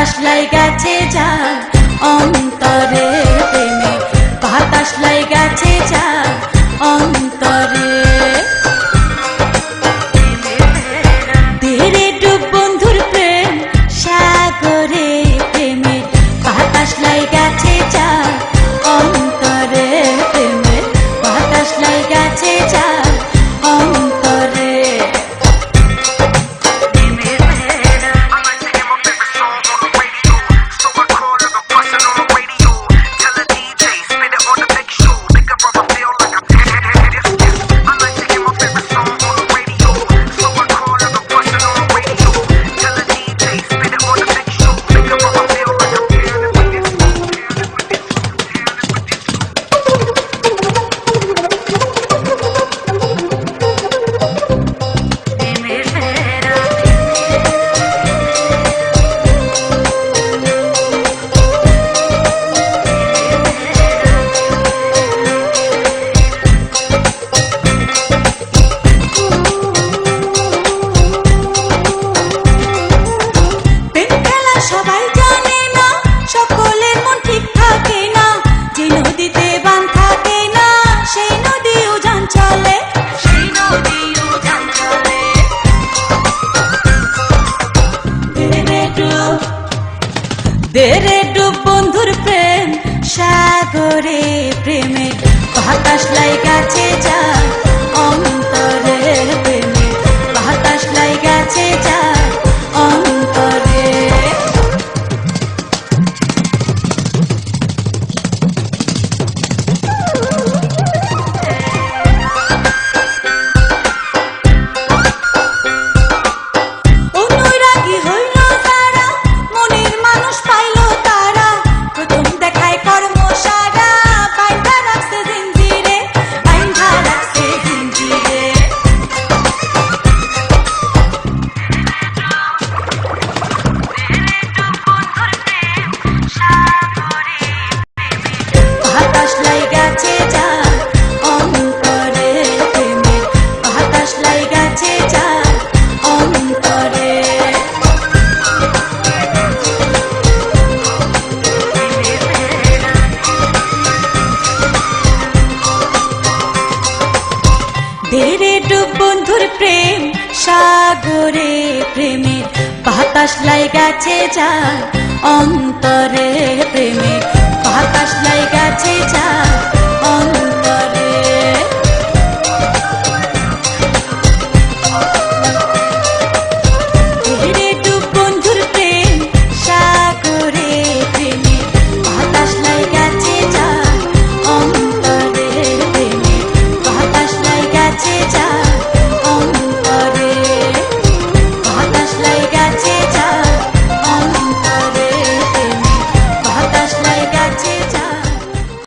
বাতাস লাইগাছে যা অন্তরে প্রেমে বাতাস লাইগাছে যা অন্তরে ধীরে ডুব বন্ধুর প্রেম সাগরে প্রেমে বাতাস লাইগাছে যা অন্তরে প্রেমে বাতাস লাইগাছে যা অন্তরে সবাই জানে না সকলের মন ঠিক থাকে না যে নদীতে বান থাকে না সেই নদী উজান চলে দেরে ডুব বন্ধুর প্রেম সাগরে প্রেমে বাতাস লাইগাছে যা অন্তরে প্রেমে বাতাস লাইগাছে যা অন্তরে ধীরে ডুব বন্ধুর প্রেম সাগরে প্রেমে বাতাস লাইগাছে যা অন্তরে প্রেমে বাতাস লাইগাছে যা